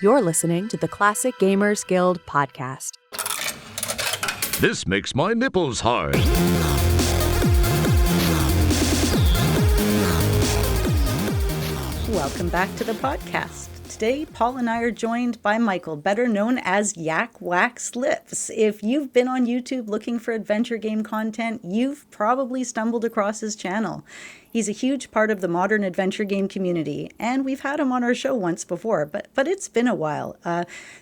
You're listening to the Classic Gamers Guild podcast. This makes my nipples hard. Welcome back to the podcast. Today, Paul and I are joined by Michael, better known as YakWaxLips. If you've been on YouTube looking for adventure game content, you've probably stumbled across his channel. He's a huge part of the modern adventure game community, and we've had him on our show once before, but it's been a while.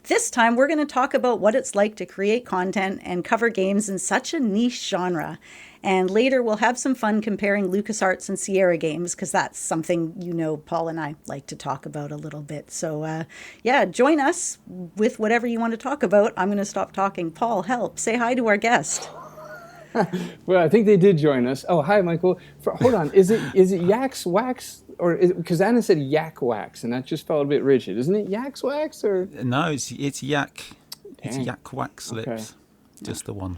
This time, we're going to talk about what it's like to create content and cover games in such a niche genre. And later, we'll have some fun comparing LucasArts and Sierra games, because that's something, you know, Paul and I like to talk about a little bit. So, join us with whatever you want to talk about. I'm going to stop talking. Paul, help. Say hi to our guest. Well, I think they did join us. Oh, hi, Michael. Hold on. Is it Yak's Wax? Or because Anna said Yak Wax, and that just felt a bit rigid. Isn't it Yak's Wax? Or No, it's Yak. Dang. It's YakWaxLips. Okay. Just the one.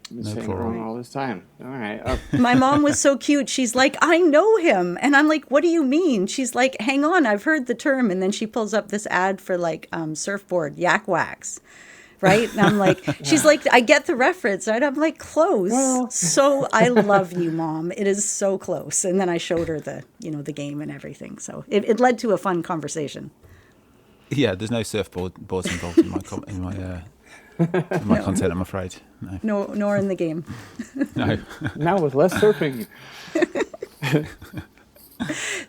I've been No saying it plural. wrong all this time. All right. My mom was so cute. She's like, I know him. And I'm like, what do you mean? She's like, hang on, I've heard the term. And then she pulls up this ad for like surfboard, Yak Wax. Right? And I'm like, she's like, I get the reference. Right? I'm like, close. Well. So I love you, Mom. It is so close. And then I showed her the game and everything. So it led to a fun conversation. Yeah, there's no boards involved in my content, I'm afraid. No. Nor in the game. No. Now with less surfing.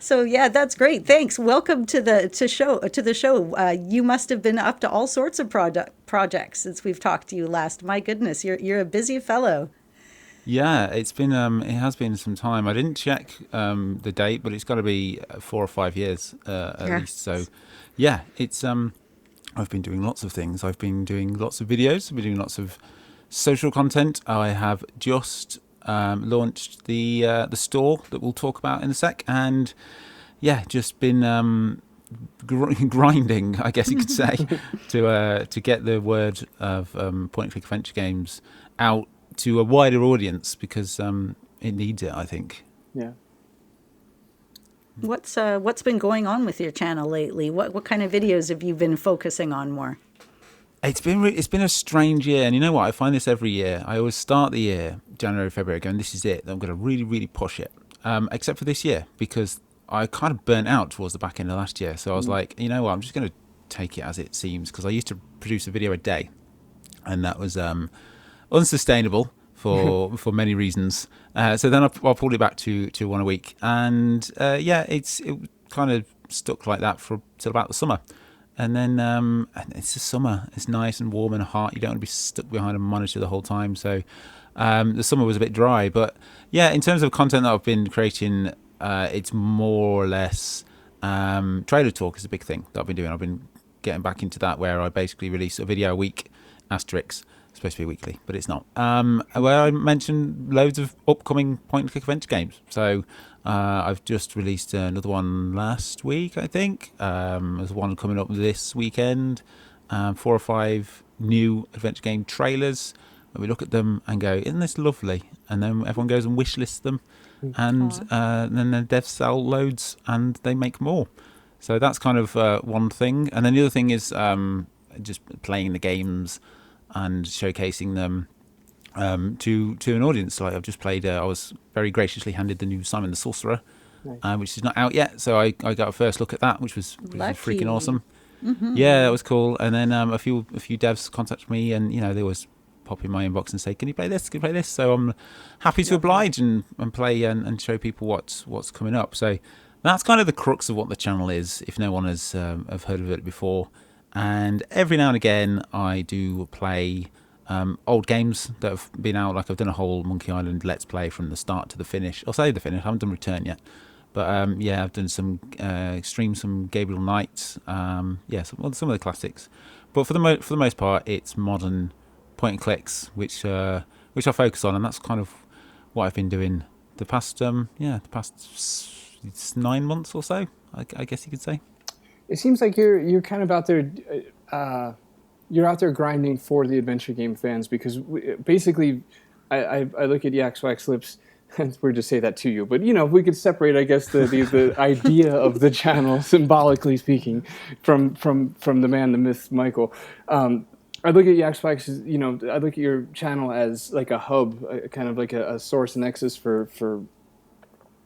So yeah, that's great. Thanks. Welcome to the show. You must have been up to all sorts of projects since we've talked to you last. My goodness, you're a busy fellow. Yeah, it has been some time. I didn't check the date, but it's got to be 4 or 5 years at least. So yeah, it's I've been doing lots of things. I've been doing lots of videos. I've been doing lots of social content. I have just launched the store that we'll talk about in a sec, and just been grinding, I guess you could say, to get the word of point-and-click adventure games out to a wider audience, because it needs it, I think. Yeah. What's been going on with your channel lately? What kind of videos have you been focusing on more? It's been a strange year, and you know what? I find this every year. I always start the year, January, February, going, this is it. I'm going to really, really push it. Except for this year, because I kind of burnt out towards the back end of last year. So I was like, you know what? I'm just going to take it as it seems, because I used to produce a video a day, and that was unsustainable for many reasons. So then I pulled it back to one a week, and it kind of stuck like that till about the summer. And then and it's the summer. It's nice and warm and hot. You don't want to be stuck behind a monitor the whole time. So the summer was a bit dry. But yeah, in terms of content that I've been creating, it's more or less trailer talk is a big thing that I've been doing. I've been getting back into that, where I basically release a video a week, asterisks. It's supposed to be weekly, but it's not. Where I mention loads of upcoming point-and-click adventure games. So I've just released another one last week, I think. There's one coming up this weekend. 4 or 5 new adventure game trailers, where we look at them and go, isn't this lovely? And then everyone goes and wish lists them. And then the devs sell loads and they make more. So that's kind of one thing. And then the other thing is just playing the games and showcasing them to an audience. Like I've just played, I was very graciously handed the new Simon the Sorcerer, which is not out yet. So I got a first look at that, which was freaking awesome. Mm-hmm. Yeah, that was cool. And then a few devs contacted me, and they always pop in my inbox and say, "Can you play this? Can you play this?" So I'm happy to oblige and play and show people what's coming up. So that's kind of the crux of what the channel is, if no one has have heard of it before. And every now and again, I do play old games that have been out. Like I've done a whole Monkey Island Let's Play from the start to the finish. I'll say the finish. I haven't done Return yet. But I've done some streamed some Gabriel Knight. Some of the classics. But for the most part, it's modern point and clicks, which I focus on, and that's kind of what I've been doing the past 9 months or so. I guess you could say. It seems like you're kind of out there. You're out there grinding for the adventure game fans, because basically, I look at YakWaxLips. it's weird to say that to you, but if we could separate, I guess, the idea of the channel, symbolically speaking, from the man, the myth, Michael. I look at YakWax as, I look at your channel as like a hub, kind of like a source, a nexus for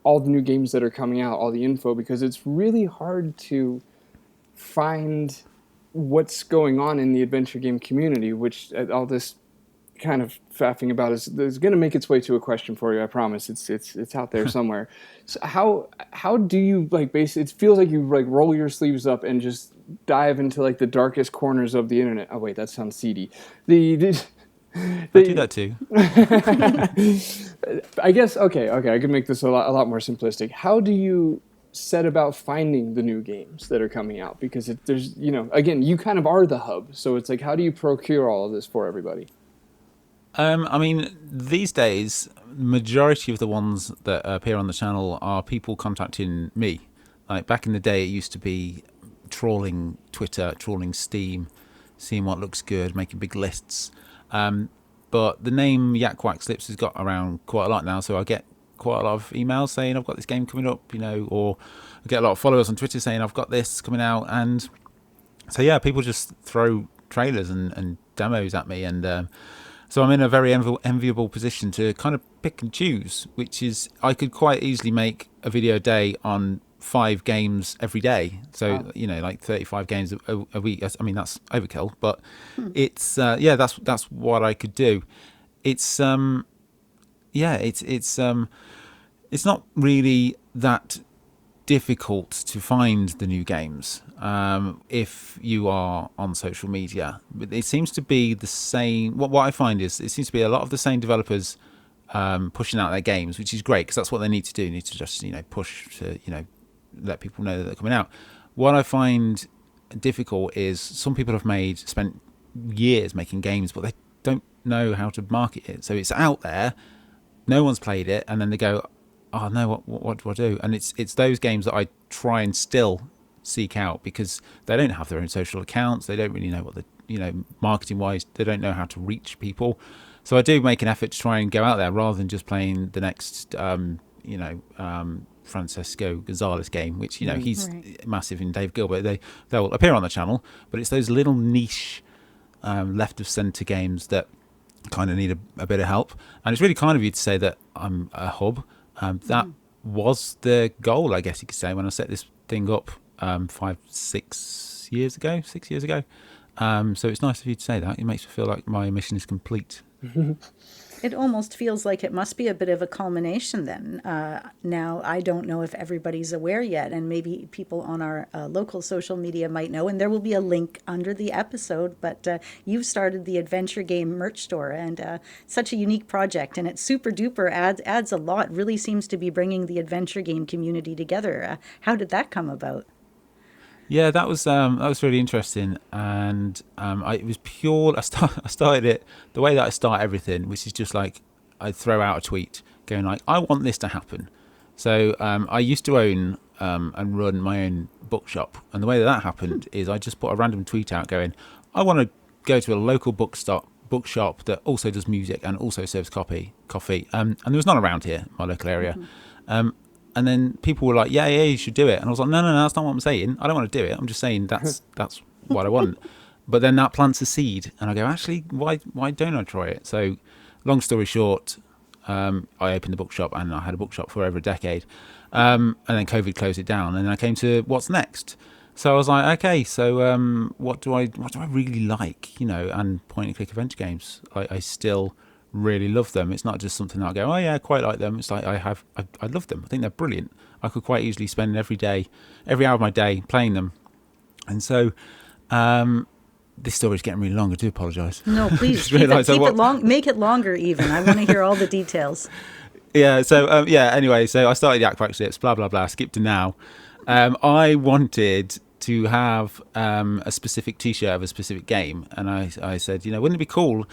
all the new games that are coming out, all the info, because it's really hard to find what's going on in the adventure game community, which all this kind of faffing about is going to make its way to a question for you. I promise. It's out there somewhere. So how do you basically? It feels like you roll your sleeves up and just dive into the darkest corners of the internet. Oh wait, that sounds seedy. I do that too. I guess okay. I could make this a lot more simplistic. How do you set about finding the new games that are coming out? Because there's again, you kind of are the hub. So it's how do you procure all of this for everybody? I mean, these days, majority of the ones that appear on the channel are people contacting me. Like back in the day, it used to be trawling Twitter, trawling Steam, seeing what looks good, making big lists. But the name YakWaxLips has got around quite a lot now, so I get quite a lot of emails saying I've got this game coming up, or I get a lot of followers on Twitter saying I've got this coming out. And so, yeah, people just throw trailers and demos at me, and so I'm in a very enviable position to kind of pick and choose, which is I could quite easily make a video a day on 5 games every day. So, wow. 35 games a week. I mean, that's overkill, but it's, that's what I could do. It's, it's not really that difficult to find the new games if you are on social media. But it seems to be the same. What I find is it seems to be a lot of the same developers pushing out their games, which is great because that's what they need to do. They need to just push to let people know that they're coming out. What I find difficult is some people have spent years making games, but they don't know how to market it. So it's out there, no one's played it, and then they go, oh no, what do I do? And it's those games that I try and still seek out because they don't have their own social accounts. They don't really know what marketing wise, they don't know how to reach people. So I do make an effort to try and go out there rather than just playing the next, Francesco Gonzalez game, which, he's right. Massive in Dave Gilbert. They'll appear on the channel, but it's those little niche left of centre games that kind of need a bit of help. And it's really kind of you to say that I'm a hub. That was the goal, I guess you could say, when I set this thing up 6 years ago. So it's nice of you to say that. It makes me feel like my mission is complete. It almost feels like it must be a bit of a culmination then. Now, I don't know if everybody's aware yet, and maybe people on our local social media might know, and there will be a link under the episode, but you've started the Adventure Game merch store, and such a unique project, and it's super duper, adds a lot, really seems to be bringing the adventure game community together. How did that come about? Yeah, that was really interesting, and it was pure. I started it the way that I start everything, which is just like I throw out a tweet going like, I want this to happen. So I used to own and run my own bookshop, and the way that happened is I just put a random tweet out going, I want to go to a local bookshop that also does music and also serves coffee, and there was none around here, my local area. And then people were like, yeah, you should do it. And I was like, no, that's not what I'm saying. I don't want to do it. I'm just saying that's what I want. But then that plants a seed. And I go, actually, why don't I try it? So long story short, I opened the bookshop, and I had a bookshop for over a decade. And then COVID closed it down. And then I came to what's next. So I was like, okay, so what do I really like? And point and click adventure games. I still really love them. It's not just something that I go, oh yeah, I quite like them. It's like I love them. I think they're brilliant. I could quite easily spend every hour of my day playing them. And so this story is getting really long. I do apologise. No, please keep it long. Make it longer even. I want to hear all the details. Yeah. So anyway, so I started YakWaxLips, blah blah blah. Skip to now. I wanted to have a specific T-shirt of a specific game, and I said, wouldn't it be cool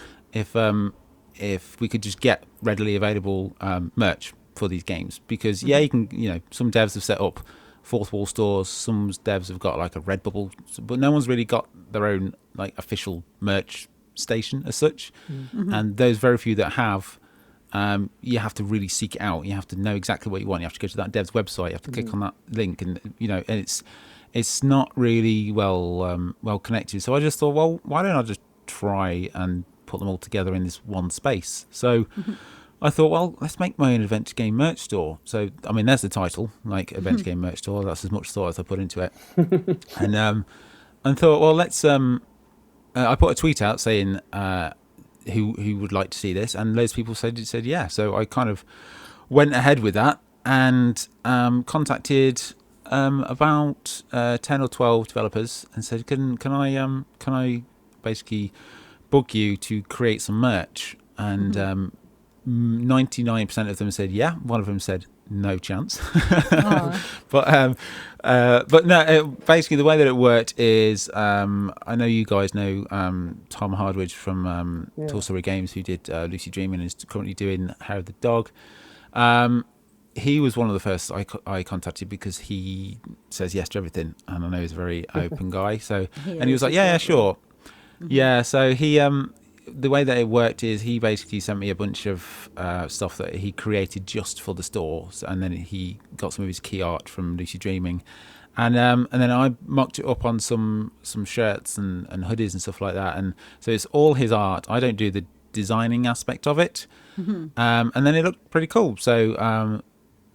if we could just get readily available merch for these games? Because you can, some devs have set up fourth wall stores, some devs have got like a Redbubble, but no one's really got their own like official merch station as such. And those very few that have, you have to really seek it out. You have to know exactly what you want. You have to go to that dev's website. You have to click on that link, and and it's not really well connected. So I just thought, well, why don't I just try and put them all together in this one space? So I thought, well, let's make my own adventure game merch store. So I mean, there's the title, like adventure game merch store. That's as much thought as I put into it, and thought, well, let's. I put a tweet out saying who would like to see this, and loads of people said yeah. So I kind of went ahead with that and contacted about 10 or 12 developers and said, can I basically book you to create some merch? And 99% of them said yeah. One of them said no chance. But no, basically the way that it worked is I know you guys know Tom Hardwidge from Tall Story Games, who did Lucy Dreaming and is currently doing Hair of the Dog. He was one of the first I contacted because he says yes to everything, and I know he's a very open guy. So and he was like, yeah, sure. Yeah, so he the way that it worked is he basically sent me a bunch of stuff that he created just for the store, and then he got some of his key art from Lucy Dreaming, and then I mocked it up on some shirts and hoodies and stuff like that, and so it's all his art. I don't do the designing aspect of it, and then it looked pretty cool. So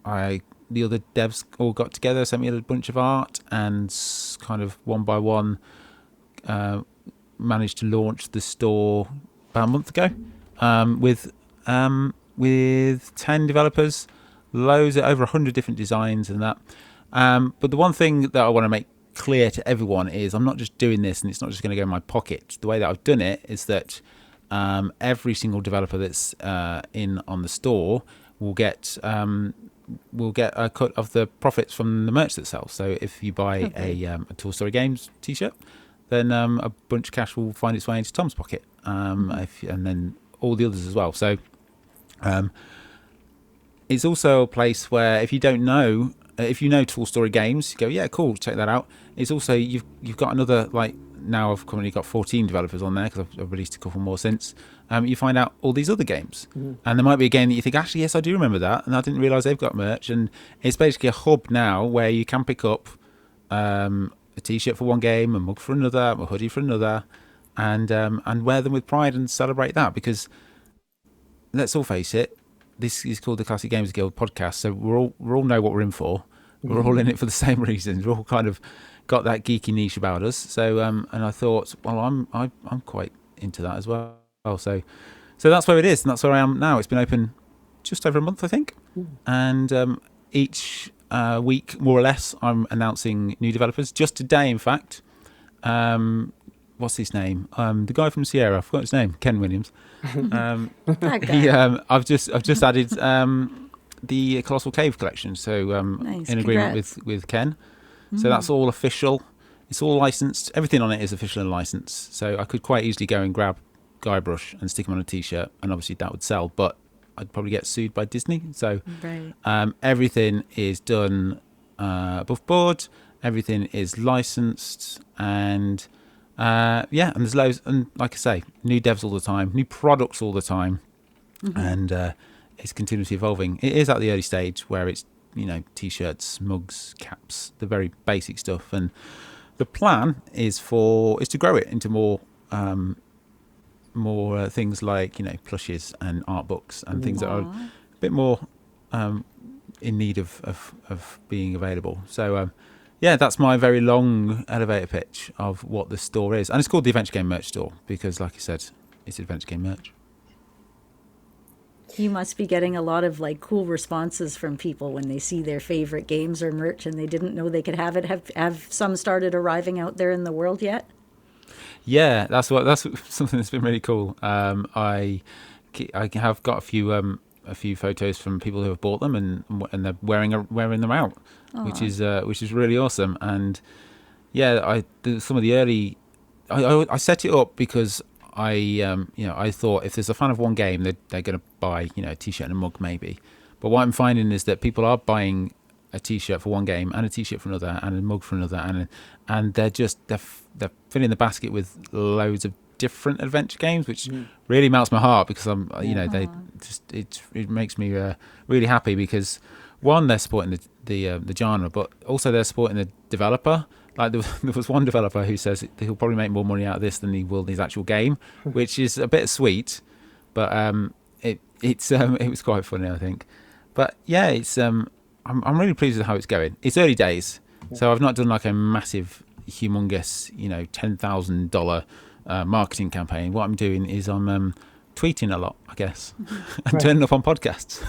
the other devs all got together, sent me a bunch of art, and kind of one by one managed to launch the store about a month ago with 10 developers, loads, over 100 different designs and that. But the one thing that I want to make clear to everyone is I'm not just doing this and it's not just going to go in my pocket. The way that I've done it is that every single developer that's in on the store will get a cut of the profits from the merch that sells. So if you buy a Tall Story Games t-shirt, then a bunch of cash will find its way into Tom's pocket, and then all the others as well. So it's also a place where if you don't know, if you know Tall Story Games, you go, yeah, cool, check that out. It's also you've got another, like, now I've currently got 14 developers on there because I've released a couple more since. You find out all these other games, and there might be a game that you think, actually, yes, I do remember that, and I didn't realise they've got merch. And it's basically a hub now where you can pick up a t-shirt for one game, a mug for another, a hoodie for another, and wear them with pride and celebrate that. Because let's all face it, this is called the Classic Games Guild podcast, so we all know what we're in for. We're all in it for the same reasons. We're all kind of got that geeky niche about us. So and I thought, well, I'm quite into that as well. So that's where it is, and that's where I am now. It's been open just over a month, I think, and each week, more or less, I'm announcing new developers. Just today, in fact, what's his name? The guy from Sierra, I forgot his name, Ken Williams. That guy. I've just added the Colossal Cave collection, so Nice. in agreement with Ken. So that's all official. It's all licensed. Everything on it is official and licensed. So I could quite easily go and grab Guybrush and stick him on a t-shirt, and obviously that would sell, but I'd probably get sued by Disney. So everything is done above board. Everything is licensed, and and there's loads. And like I say, new devs all the time, new products all the time, and it's continuously evolving. It is at the early stage where it's t-shirts, mugs, caps, the very basic stuff, and the plan is to grow it into more things like plushes and art books and things that are a bit more in need of being available. So that's my very long elevator pitch of what the store is, and it's called the Adventure Game Merch Store because, like I said, it's Adventure Game merch. You must be getting a lot of cool responses from people when they see their favorite games or merch and they didn't know they could have it. Have some started arriving out there in the world yet? Yeah, that's something that's been really cool. I have got a few photos from people who have bought them and they're wearing them out, which is really awesome. And some of the early, I set it up because I thought if there's a fan of one game, they're going to buy a t-shirt and a mug maybe. But what I'm finding is that people are buying a t-shirt for one game and a t-shirt for another and a mug for another, and they're filling the basket with loads of different adventure games, which really melts my heart because they just it makes me really happy because one, they're supporting the genre, but also they're supporting the developer. Like there was one developer who says he'll probably make more money out of this than he will his actual game, which is a bit sweet, but it was quite funny, I think. But yeah, it's I'm really pleased with how it's going. It's early days, so I've not done like a massive, humongous, $10,000 marketing campaign. What I'm doing is I'm tweeting a lot, I guess, and turning up on podcasts.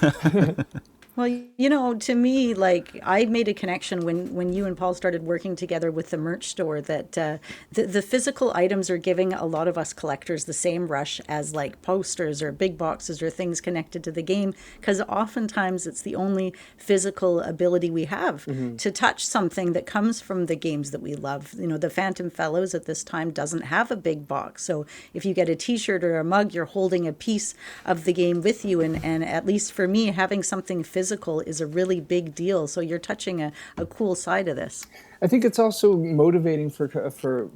Well, to me, like I made a connection when you and Paul started working together with the merch store that the physical items are giving a lot of us collectors the same rush as like posters or big boxes or things connected to the game, because oftentimes it's the only physical ability we have to touch something that comes from the games that we love. The Phantom Fellows at this time doesn't have a big box. So if you get a t-shirt or a mug, you're holding a piece of the game with you. And at least for me, having something physical is a really big deal. So you're touching a cool side of this. I think it's also motivating for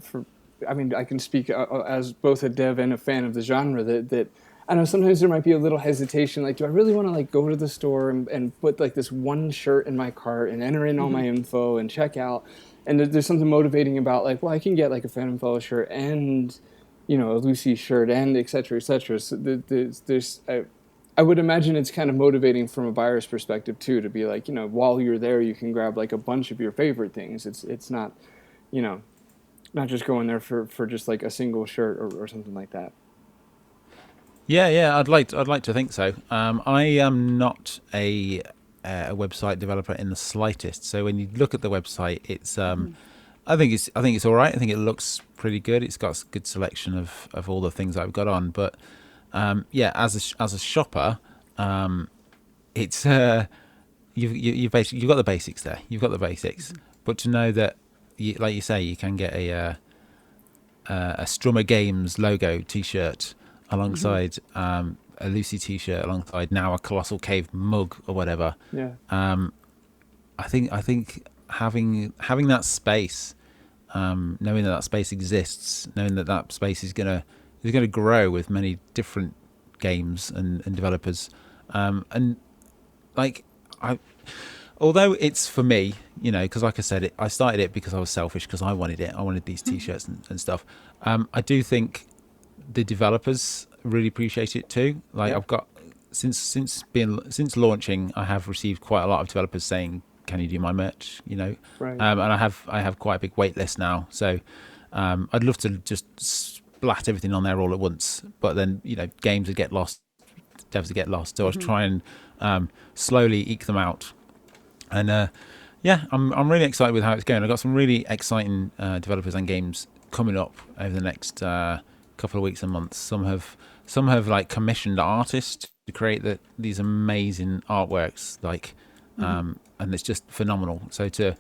I mean, I can speak as both a dev and a fan of the genre that I know sometimes there might be a little hesitation, like, do I really want to like go to the store and put like this one shirt in my cart and enter in all my info and check out? And there's something motivating about like, well, I can get like a Phantom Fellow shirt and, a Lucy shirt and et cetera, et cetera. So I would imagine it's kind of motivating from a buyer's perspective too, to be like, while you're there, you can grab like a bunch of your favorite things. It's not, not just going there for just like a single shirt or something like that. Yeah, I'd like to think so. I am not a website developer in the slightest. So when you look at the website, it's I think it's all right. I think it looks pretty good. It's got a good selection of all the things I've got on, but as a shopper, it's you've got the basics there. You've got the basics, but to know that, like you say, you can get a Strummer Games logo T-shirt alongside a Lucy T-shirt, alongside now a Colossal Cave mug or whatever. Yeah. I think having that space, knowing that space exists, knowing that space is gonna grow with many different games and developers, and like although it's for me, because like I said, I started it because I was selfish, because I wanted it. I wanted these T-shirts and stuff. I do think the developers really appreciate it too. Like I've got since launching, I have received quite a lot of developers saying, "Can you do my merch?" Right. And I have quite a big wait list now. So I'd love to just splat everything on there all at once, but then games would get lost, devs would get lost. So I was trying slowly eke them out. And I'm really excited with how it's going. I've got some really exciting developers and games coming up over the next couple of weeks and months. Some have like commissioned artists to create these amazing artworks, like and it's just phenomenal. So to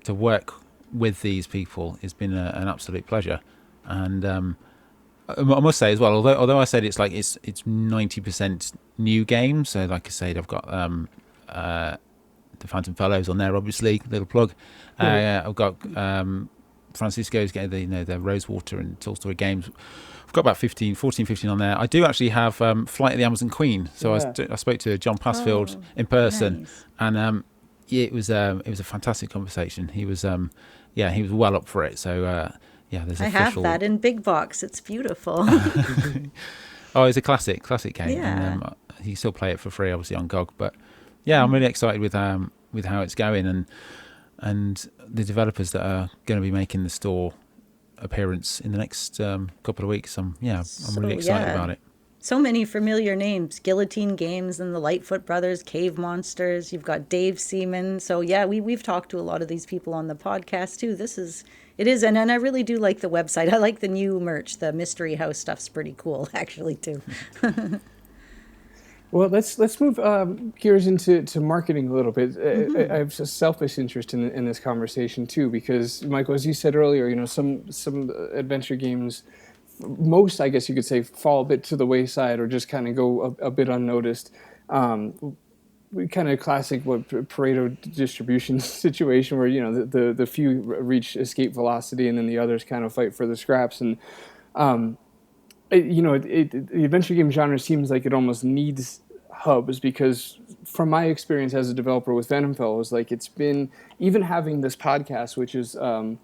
work with these people has been an absolute pleasure. And I must say as well, although I said it's 90% new games. So like I said, I've got the Phantom Fellows on there, obviously, little plug. I've got Francisco's getting the Rosewater and Tall Story games. I've got about 14, 15 on there. I do actually have Flight of the Amazon Queen. So I spoke to John Passfield in person, nice. and it was a fantastic conversation. He was he was well up for it. So there's I have that in big box. It's beautiful. Oh, it's a classic game. Yeah. And, you can still play it for free, obviously, on GOG. But yeah, I'm really excited with how it's going, and the developers that are going to be making the store appearance in the next couple of weeks. I'm really excited about it. So many familiar names: Guillotine Games and the Lightfoot Brothers, Cave Monsters. You've got Dave Seaman. So yeah, we've talked to a lot of these people on the podcast too. It is, and I really do like the website. I like the new merch. The Mystery House stuff's pretty cool, actually, too. Well, let's move gears into marketing a little bit. I have a selfish interest in this conversation too, because Michael, as you said earlier, some adventure games, most, I guess you could say, fall a bit to the wayside or just kind of go a bit unnoticed. Kind of classic Pareto distribution situation where the few reach escape velocity and then the others kind of fight for the scraps. And The adventure game genre seems like it almost needs hubs, because from my experience as a developer with Venom Fellows, like, it's been, even having this podcast, which is a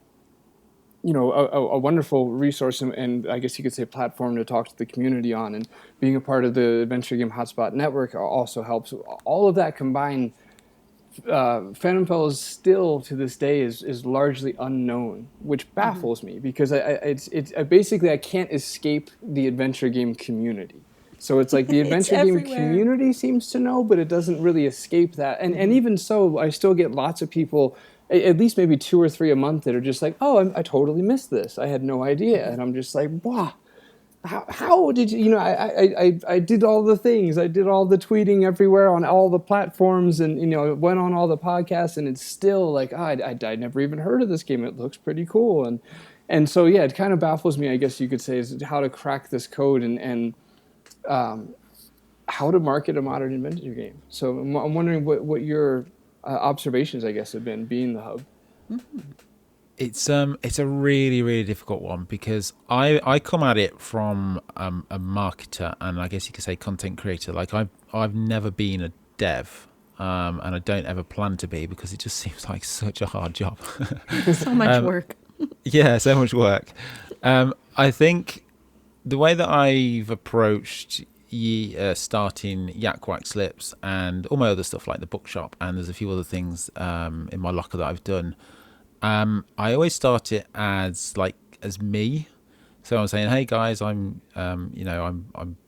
wonderful resource, and I guess you could say platform to talk to the community on, and being a part of the Adventure Game Hotspot network also helps. All of that combined, Phantom Fellows still to this day is largely unknown, which baffles me, because I basically I can't escape the adventure game community. So it's like the adventure game community seems to know, but it doesn't really escape that. And even so, I still get lots of people, at least maybe 2 or 3 a month, that are just like, oh, I totally missed this. I had no idea. And I'm just like, wow, how did you, I did all the things. I did all the tweeting everywhere on all the platforms, and, went on all the podcasts, and it's still like, I never even heard of this game. It looks pretty cool. And so, yeah, it kind of baffles me, I guess you could say, is how to crack this code and how to market a modern adventure game. So I'm wondering what your observations, I guess, have been, being the hub. It's a really, really difficult one, because I come at it from a marketer, and I guess you could say content creator. Like, I've never been a dev, and I don't ever plan to be, because it just seems like such a hard job. So much work. Yeah, so much work. I think the way that I've approached starting YakWaxLips and all my other stuff, like the bookshop, and there's a few other things in my locker that I've done, I always start it as me. So I'm saying, hey guys, I'm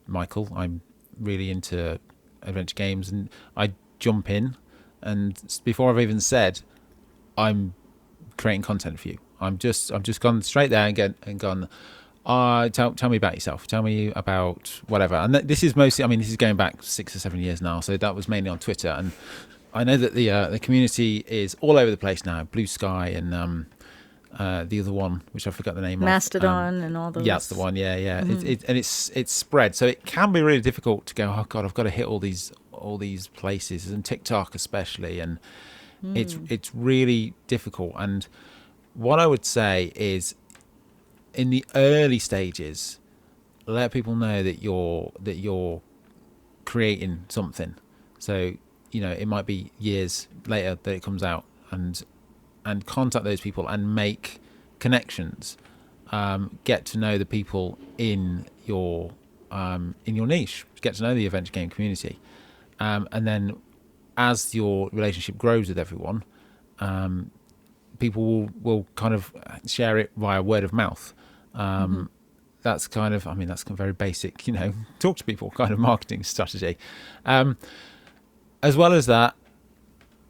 Michael. I'm really into adventure games, and I jump in, and before I've even said I'm creating content for you, I'm just gone straight there and gone. Tell me about yourself. Tell me about whatever. And this is mostly, this is going back 6 or 7 years now. So that was mainly on Twitter. And I know that the community is all over the place now. Blue Sky and the other one, which I forgot the name Mastodon and all those. Yeah, that's the one. Yeah. And it's spread. So it can be really difficult to go, oh God, I've got to hit all these places, and TikTok especially. And it's really difficult. And what I would say is, in the early stages, let people know that you're creating something. So, it might be years later that it comes out, and contact those people and make connections. Get to know the people in your niche. Get to know the adventure game community, and then as your relationship grows with everyone, people will kind of share it via word of mouth. That's kind of, that's a very basic, talk to people kind of marketing strategy. As well as that,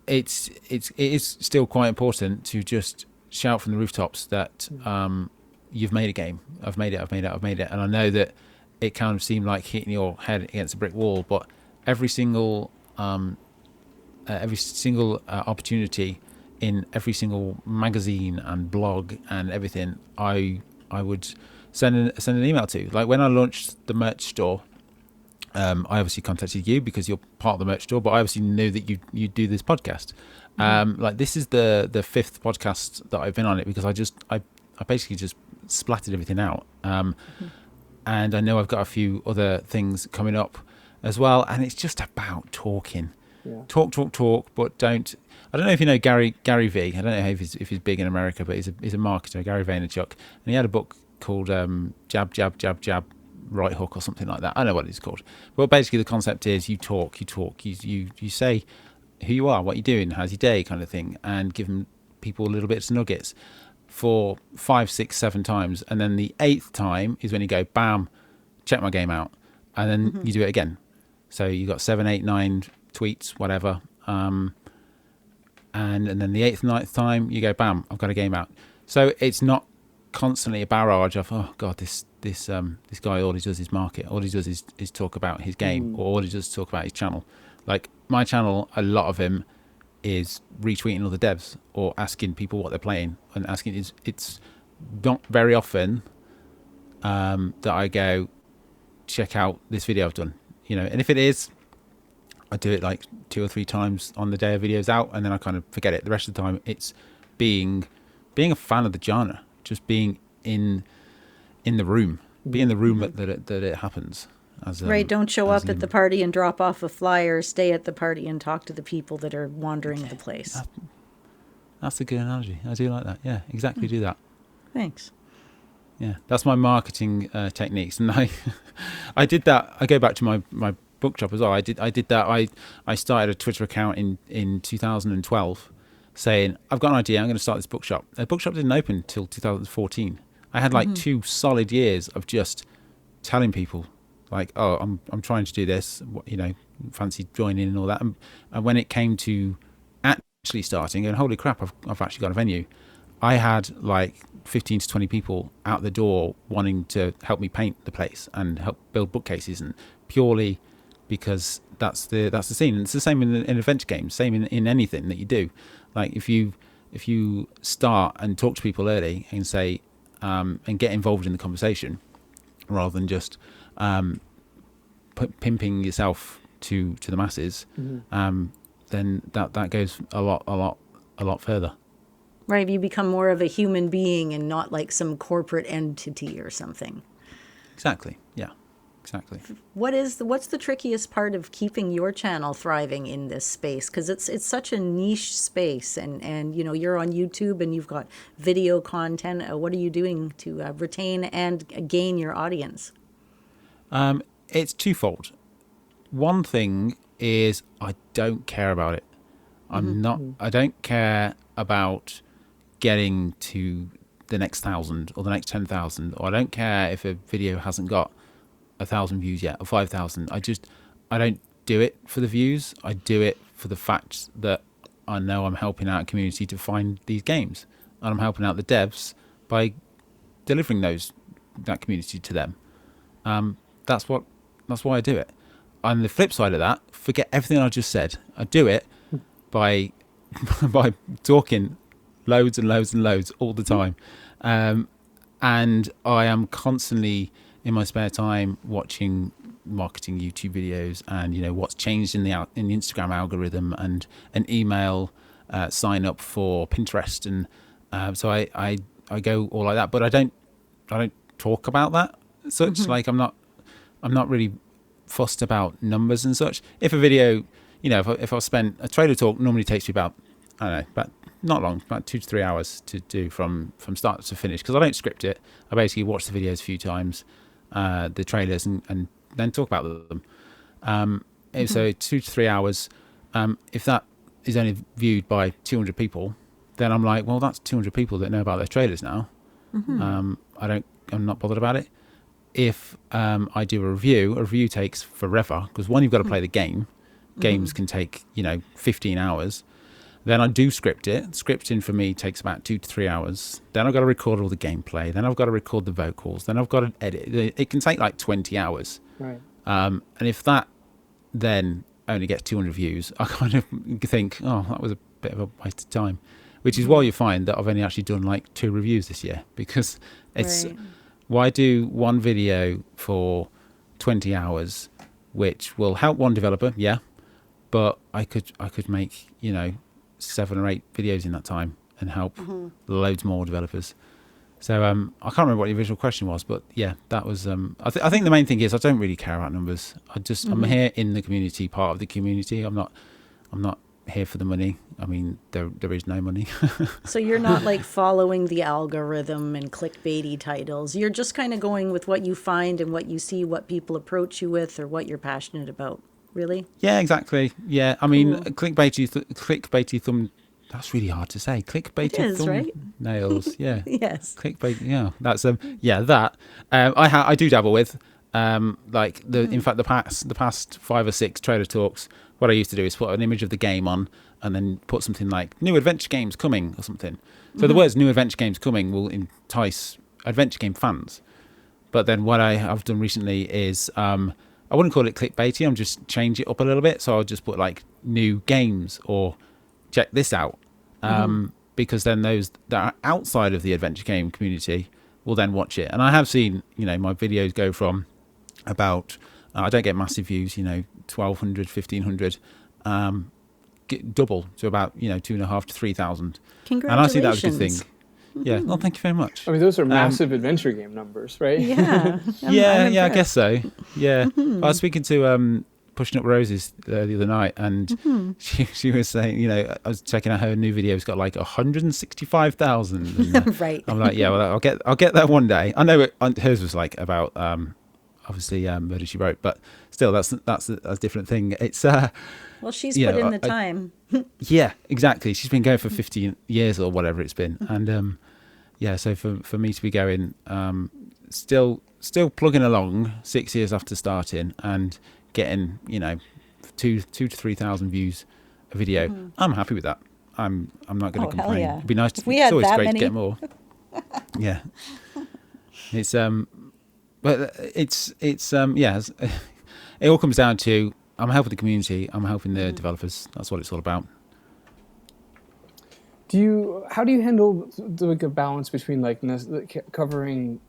it is still quite important to just shout from the rooftops that you've made a game. I've made it. And I know that it kind of seemed like hitting your head against a brick wall, but every single opportunity in every single magazine and blog and everything, I would send an email to. Like, when I launched the merch store, I obviously contacted you because you're part of the merch store, but I obviously knew that you do this podcast. Like, this is the 5th podcast that I've been on it, because I basically just splattered everything out. And I know I've got a few other things coming up as well, and it's just about talking. Yeah. Talk, but don't. I don't know if you know Gary V. I don't know if he's big in America, but he's a marketer, Gary Vaynerchuk, and he had a book called Jab, Jab, Jab, Jab, Right Hook, or something like that. I don't know what it's called, but basically the concept is you talk, you say who you are, what you're doing, how's your day, kind of thing, and give people a little bits of nuggets for 5, 6, 7 times, and then the 8th time is when you go, bam, check my game out, and then you do it again. So you got 7, 8, 9 tweets, whatever. And then the 8th, 9th time you go, bam, I've got a game out. So it's not constantly a barrage of, oh God, this guy, all he does is market, all he does is talk about his game, or all he does is talk about his channel. Like, my channel, a lot of him is retweeting other devs or asking people what they're playing, and asking it's not very often that I go, check out this video I've done, and if it is, I do it like 2 or 3 times on the day a video's out, and then I kind of forget it. The rest of the time, it's being a fan of the genre, just being in the room. be in the room that it happens. Right, don't show up at the party and drop off a flyer. Stay at the party and talk to the people that are wandering the place. That's a good analogy. I do like that. Yeah, exactly. Do that. Thanks. Yeah, that's my marketing techniques, and I did that. I go back to my bookshop as well. I did that. I started a Twitter account in 2012, saying I've got an idea. I'm going to start this bookshop. The bookshop didn't open till 2014. I had like 2 solid years of just telling people, like, oh, I'm trying to do this. Fancy joining and all that. And when it came to actually starting, and holy crap, I've actually got a venue. I had like 15 to 20 people out the door wanting to help me paint the place and help build bookcases, and purely because that's the scene. And it's the same in adventure games, same in anything that you do. Like if you start and talk to people early and say and get involved in the conversation rather than just pimping yourself to the masses, then that goes a lot further. Right, you become more of a human being and not like some corporate entity or something. Exactly. Yeah. Exactly. What's the trickiest part of keeping your channel thriving in this space? Because it's such a niche space, and you're on YouTube and you've got video content. What are you doing to retain and gain your audience? It's twofold. One thing is I don't care about it. I don't care about getting to the next 1,000 or the next 10,000, or I don't care if a video hasn't got 1,000 views yet or 5,000. I don't do it for the views. I do it for the fact that I know I'm helping out a community to find these games, and I'm helping out the devs by delivering that community to them. That's why I do it. On the flip side of that, forget everything I just said. I do it by talking loads and loads and loads all the time, and I am constantly in my spare time watching marketing YouTube videos, and what's changed in the Instagram algorithm, and an email sign up for Pinterest, and so I go all like that, but I don't talk about that such. Like I'm not really fussed about numbers and such. If a video, if I spent a trailer talk, normally takes me about, I don't know, about not long, about 2 to 3 hours to do from start to finish, because I don't script it. I basically watch the videos a few times, the trailers, and then talk about them. So 2 to 3 hours. If that is only viewed by 200 people, then I'm like, well, that's 200 people that know about their trailers now. I'm not bothered about it. If I do a review takes forever, because one, you've got to play the game. Games can take 15 hours. Then I do script it. Scripting for me takes about 2 to 3 hours. Then I've got to record all the gameplay. Then I've got to record the vocals. Then I've got to edit. It can take like 20 hours. Right. And if that then only gets 200 views, I kind of think, oh, that was a bit of a waste of time. Which is why you find that I've only actually done like 2 reviews this year, because it's why do one video for 20 hours, which will help one developer, yeah, but I could make 7 or 8 videos in that time and help loads more developers. So I can't remember what the original question was, but yeah, that was. I think the main thing is I don't really care about numbers. I'm here in the community, part of the community. I'm not here for the money. I mean, there is no money. So you're not like following the algorithm and clickbaity titles. You're just kind of going with what you find and what you see, what people approach you with, or what you're passionate about. Really? Yeah, exactly. Yeah, I mean, clickbaity thumb. That's really hard to say. Clickbaity thumbnails. Yeah. Yes. Clickbait. Yeah. That's that. I do dabble with. In fact, the past 5 or 6 trailer talks, what I used to do is put an image of the game on and then put something like new adventure games coming or something. So the words new adventure games coming will entice adventure game fans. But then what I have done recently is I wouldn't call it clickbaity. I'm just change it up a little bit. So I'll just put like new games or check this out. Because then those that are outside of the adventure game community will then watch it. And I have seen, my videos go from about, I don't get massive views, 1,200, 1,500, double to about, 2,500 to 3,000. Congratulations. And I see that as a good thing. Yeah. Well, thank you very much. I mean, those are massive adventure game numbers, right? Yeah. I'm Yeah, I guess impressed. so. Yeah. I was speaking to Pushing Up Roses the other night, and she was saying, you know, I was checking out her new video. It's got like 165,000. Right. I'm like, yeah, well, I'll get that one day. I know hers was like about obviously Murder She Wrote, but still, that's a different thing. It's Well, she's you put know, in the time. yeah, exactly. She's been going for 15 years or whatever it's been, and yeah, so for me to be going still plugging along 6 years after starting and getting, you know, 2,000 to 3,000 views a video, I'm happy with that. I'm not going to Oh, hell complain. yeah. It'd be nice. If we It's had always that great many- to get more. Yeah, it's but it's yeah. It all comes down to I'm helping the community. I'm helping the developers. That's what it's all about. How do you handle like a balance between like covering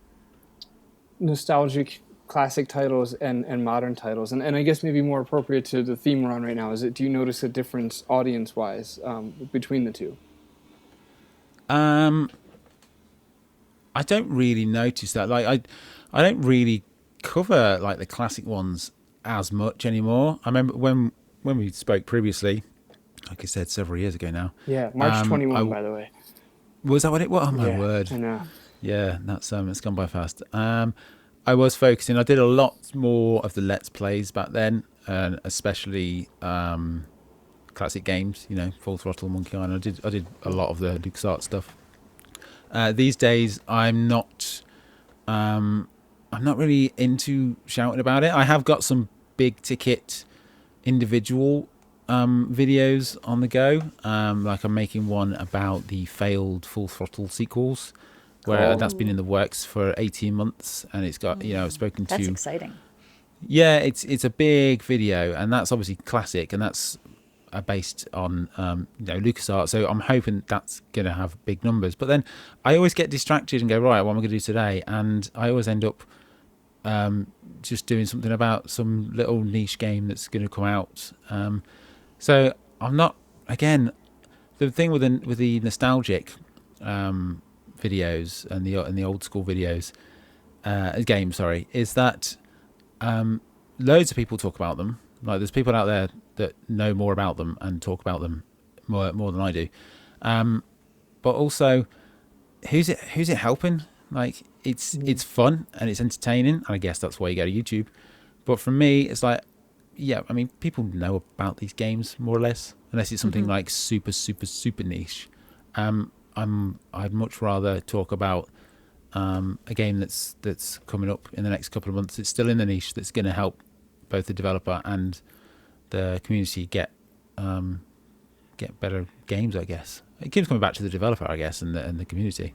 nostalgic classic titles and modern titles, and I guess maybe more appropriate to the theme we're on right now, do you notice a difference audience wise between the two? I don't really notice that. Like I don't really cover like the classic ones as much anymore. I remember when we spoke previously, like I said, several years ago now. Yeah, March 21, by the way. Was that what it was? Oh my Yeah, word! I know. Yeah, that's it's gone by fast. I was focusing. I did a lot more of the Let's Plays back then, and especially classic games. You know, Full Throttle, Monkey Island. I did a lot of the LucasArts stuff. These days, I'm not really into shouting about it. I have got some big ticket individual videos on the go. Like I'm making one about the failed Full Throttle sequels, where that's been in the works for 18 months, and it's got, you know, I've spoken to. That's exciting. Yeah, it's a big video, and that's obviously classic, and that's based on you know, LucasArts. So I'm hoping that's going to have big numbers. But then I always get distracted and go, right, what am I going to do today? And I always end up just doing something about some little niche game that's going to come out. So I'm not, again, the thing with the nostalgic videos and the old school videos games, sorry, is that loads of people talk about them. Like there's people out there that know more about them and talk about them more than I do. But also, who's it helping? Like it's fun and it's entertaining, and I guess that's why you go to YouTube. But for me, it's like, yeah, I mean, people know about these games more or less, unless it's something like super niche. I'd much rather talk about a game that's coming up in the next couple of months. It's still in the niche that's going to help both the developer and the community get better games, I guess. It keeps coming back to the developer, I guess, and the community.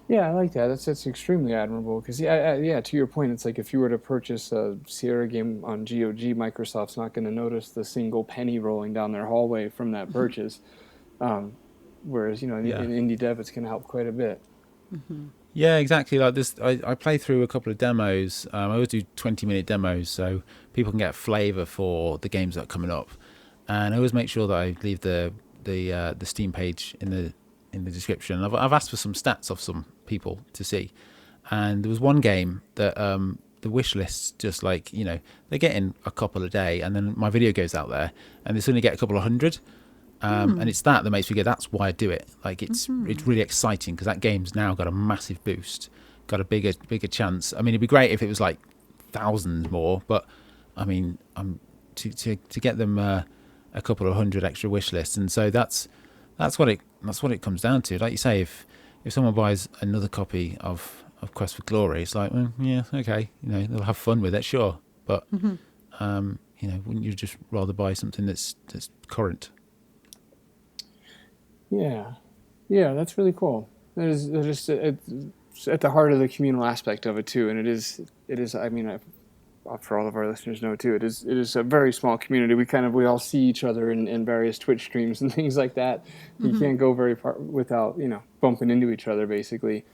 Yeah, I like that. That's extremely admirable. Because yeah, to your point, it's like if you were to purchase a Sierra game on GOG, Microsoft's not going to notice the single penny rolling down their hallway from that purchase. Whereas, you know, in indie dev, it's going to help quite a bit. Yeah, exactly. Like this, I play through a couple of demos. I always do 20-minute demos so people can get a flavour for the games that are coming up. And I always make sure that I leave the Steam page in the description. I've asked for some stats of some people to see, and there was one game that the wish lists just, like, you know, they're getting a couple a day, and then my video goes out there and they suddenly get a couple of hundred. And it's that makes me go, that's why I do it. Like it's really exciting because that game's now got a massive boost, got a bigger chance. I mean, it'd be great if it was like thousands more, but I mean, to get them a couple of hundred extra wish lists, and so that's what it comes down to. Like you say, if someone buys another copy of Quest for Glory, it's like, well, yeah, okay, you know, they'll have fun with it, sure, but you know, wouldn't you just rather buy something that's current? Yeah, that's really cool. That is just at the heart of the communal aspect of it too, and it is. I mean, for all of our listeners know too, it is a very small community. We all see each other in various Twitch streams and things like that. You can't go very far without, you know, bumping into each other basically.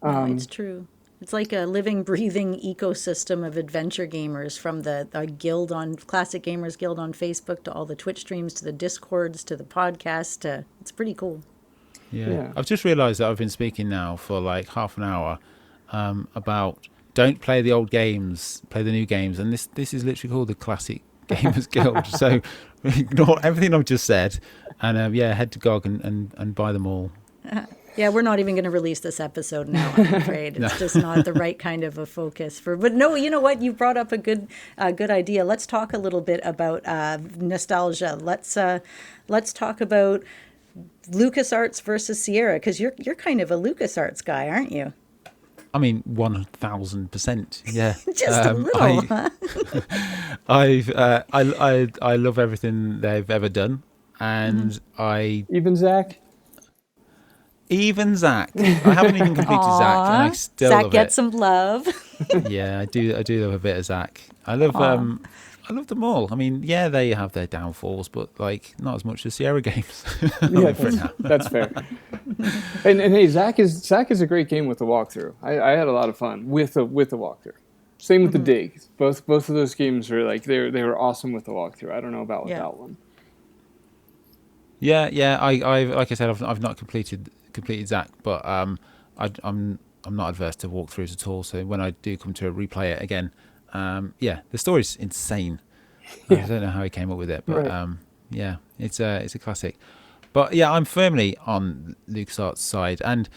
No, it's true. It's like a living, breathing ecosystem of adventure gamers, from the guild on Classic Gamers Guild on Facebook to all the Twitch streams to the Discords to the podcast. It's pretty cool. Yeah. I've just realised that I've been speaking now for like half an hour about don't play the old games, play the new games, and this is literally called the Classic Gamers Guild. So ignore everything I've just said, and head to GOG and buy them all. Yeah, we're not even going to release this episode now, I'm afraid. It's just not the right kind of a focus for. But no, you know what? You brought up a good idea. Let's talk a little bit about nostalgia. Let's talk about LucasArts versus Sierra, because you're kind of a LucasArts guy, aren't you? I mean, 1,000%. Yeah, just a little. I love everything they've ever done, and Even Zach. Even Zach. I haven't even completed Zach, and I still Zach love gets it. some love. Yeah, I do love a bit of Zach. I love them all. I mean, yeah, they have their downfalls, but like not as much as Sierra games. Yeah, that's fair. And hey, Zach is a great game with the walkthrough. I had a lot of fun with the walkthrough. Same with the dig. Both of those games were like they were awesome with the walkthrough. I don't know about without one. Yeah. I like I said, I've not completed Zach, but I'm not adverse to walkthroughs at all. So when I do come to replay it again, the story's insane. I don't know how he came up with it, but it's a classic. But yeah, I'm firmly on LucasArts' side, and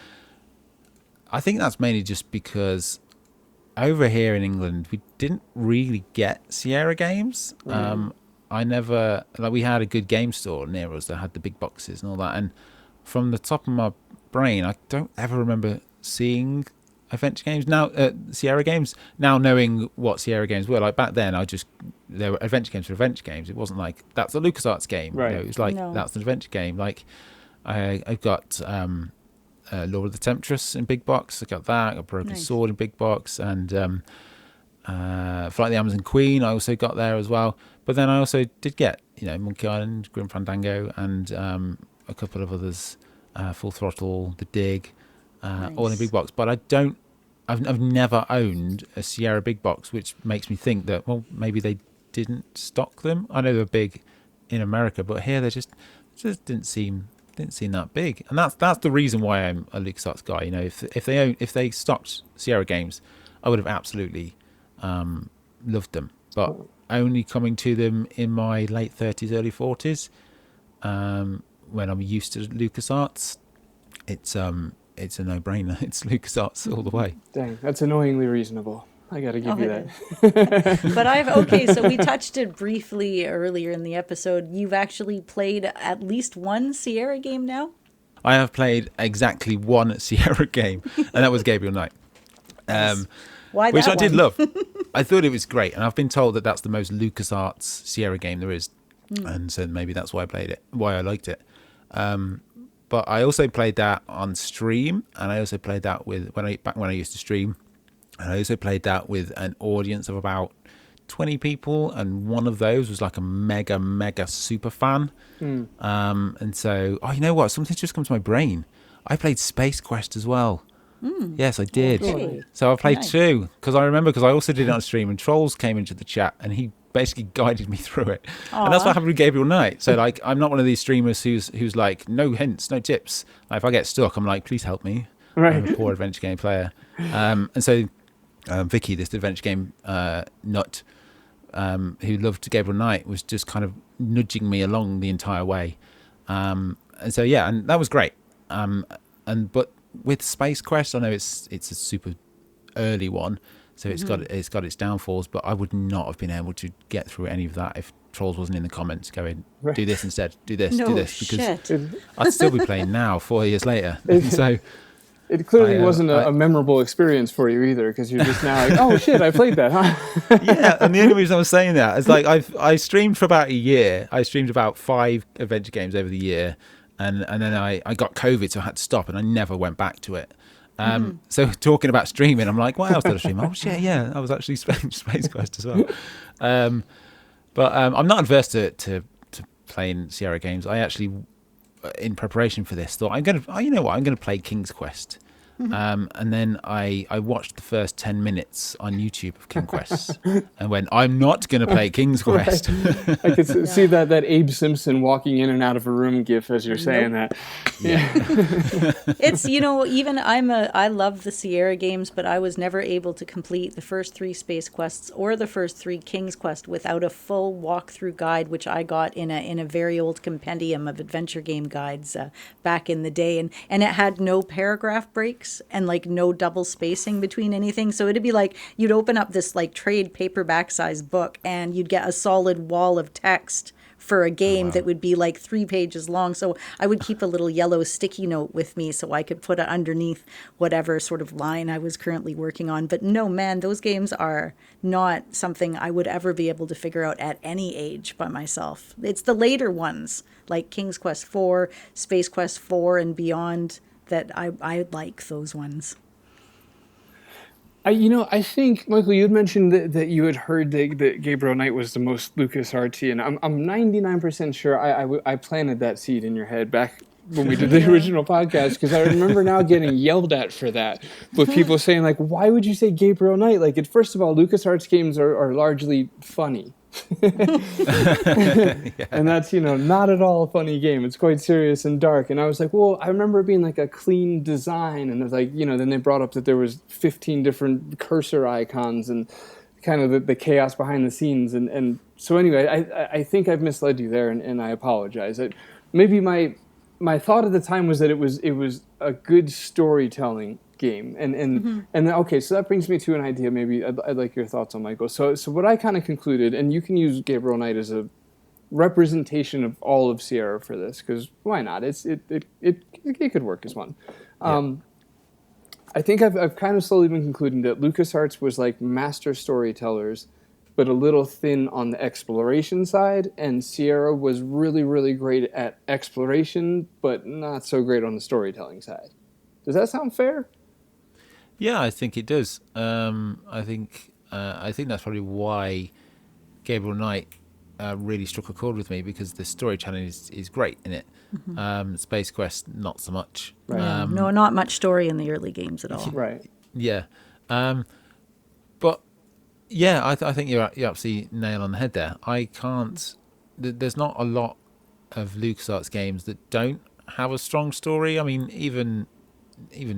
I think that's mainly just because over here in England we didn't really get Sierra games. I never we had a good game store near us that had the big boxes and all that, and from the top of my brain, I don't ever remember seeing adventure games. Now, Sierra games. Now, knowing what Sierra games were like back then, there were adventure games for adventure games. It wasn't like that's a LucasArts game. Right. You know, it was like that's an adventure game. Like I've got Lord of the Temptress in big box. I got that. I got Broken Sword in big box, and Flight of the Amazon Queen. I also got there as well. But then I also did get Monkey Island, Grim Fandango, and a couple of others. Full Throttle, The Dig, all in big box. But I've never owned a Sierra big box, which makes me think that maybe they didn't stock them. I know they're big in America, but here they just didn't seem that big. And that's the reason why I'm a LucasArts guy. If they stocked Sierra games, I would have absolutely loved them. But only coming to them in my late 30s, early 40s. When I'm used to LucasArts, it's a no-brainer. It's LucasArts all the way. Dang, that's annoyingly reasonable. I got to give you that. But so we touched it briefly earlier in the episode. You've actually played at least one Sierra game now? I have played exactly one Sierra game, and that was Gabriel Knight. Why which that I did one? love. I thought it was great, and I've been told that that's the most LucasArts Sierra game there is, and so maybe that's why I played it, why I liked it. But I also played that on stream, and I also played that back when I used to stream, and I also played that with an audience of about 20 people, and one of those was like a mega super fan. And so, you know what? Something's just come to my brain. I played Space Quest as well. Yes, I did. Okay. So I played two, because I also did it on stream, and Trolls came into the chat, and he basically guided me through it. And that's what happened with Gabriel Knight. So like, I'm not one of these streamers who's like, no hints, no tips. Like, if I get stuck, I'm like, please help me. Right. I'm a poor adventure game player. And so Vicky, this adventure game nut, who loved Gabriel Knight, was just kind of nudging me along the entire way. And so and that was great. But with Space Quest, I know it's a super early one, so it's got its downfalls, but I would not have been able to get through any of that if Trolls wasn't in the comments going, do this instead, do this, because I'd still be playing now 4 years later. So it clearly wasn't a memorable experience for you either, because you're just now like, oh shit, I played that, huh? Yeah, and the only reason I was saying that is like I streamed for about a year. I streamed about 5 adventure games over the year, and then I got COVID, so I had to stop, and I never went back to it. So talking about streaming, I'm like, what else did I stream? Oh shit, yeah, I was actually Space Quest as well. But I'm not adverse to playing Sierra games. I actually, in preparation for this, thought I'm gonna play King's Quest. And then I watched the first 10 minutes on YouTube of King Quest and went, I'm not going to play King's Quest. I could see that Abe Simpson walking in and out of a room gif as you're saying that. Yeah. It's, even I love the Sierra games, but I was never able to complete the first 3 Space Quests or the first 3 King's Quest without a full walkthrough guide, which I got in a very old compendium of adventure game guides back in the day. And it had no paragraph breaks and like no double spacing between anything. So it'd be like you'd open up this like trade paperback size book and you'd get a solid wall of text for a game that would be like 3 pages long. So I would keep a little yellow sticky note with me so I could put it underneath whatever sort of line I was currently working on. But no, man, those games are not something I would ever be able to figure out at any age by myself. It's the later ones like King's Quest 4, Space Quest 4 and beyond that I like those ones. I think, Michael, you had mentioned that you had heard that Gabriel Knight was the most LucasArtsy, and I'm 99% sure I planted that seed in your head back when we did the original podcast, because I remember now getting yelled at for that, with people saying, like, why would you say Gabriel Knight? Like, first of all, LucasArts games are largely funny. And that's not at all a funny game. It's quite serious and dark. And I was like, well, I remember it being like a clean design, and it's like then they brought up that there was 15 different cursor icons and kind of the chaos behind the scenes. And so anyway, I think I've misled you there, and I apologize. Maybe my thought at the time was that it was a good storytelling game, and okay, so that brings me to an idea. Maybe I'd like your thoughts on, Michael. So what I kind of concluded, and you can use Gabriel Knight as a representation of all of Sierra for this, because why not? It could work as one. I think I've kind of slowly been concluding that LucasArts was like master storytellers, but a little thin on the exploration side, and Sierra was really, really great at exploration, but not so great on the storytelling side. Does that sound fair? Yeah, I think it does. I think that's probably why Gabriel Knight really struck a chord with me, because the storytelling is great in it. Space Quest, not so much. Right. No, not much story in the early games at all. Right. Yeah. But yeah, I think you're absolutely nail on the head there. I can't. There's not a lot of LucasArts games that don't have a strong story. I mean, even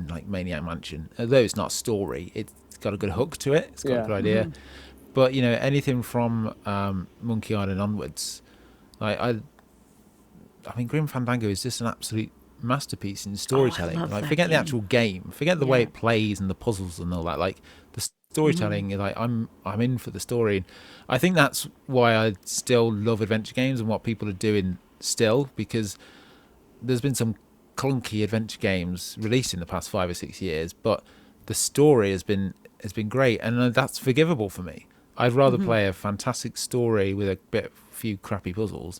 like Maniac Mansion, although it's not a story, it's got a good hook to it. It's got a good idea. But anything from Monkey Island onwards, I mean, Grim Fandango is just an absolute masterpiece in storytelling. Like, forget the actual game, forget the way it plays and the puzzles and all that. Like, the storytelling, like I'm in for the story. And I think that's why I still love adventure games and what people are doing still, because there's been some clunky adventure games released in the past 5 or 6 years, but the story has been great, and that's forgivable for me. I'd rather play a fantastic story with a few crappy puzzles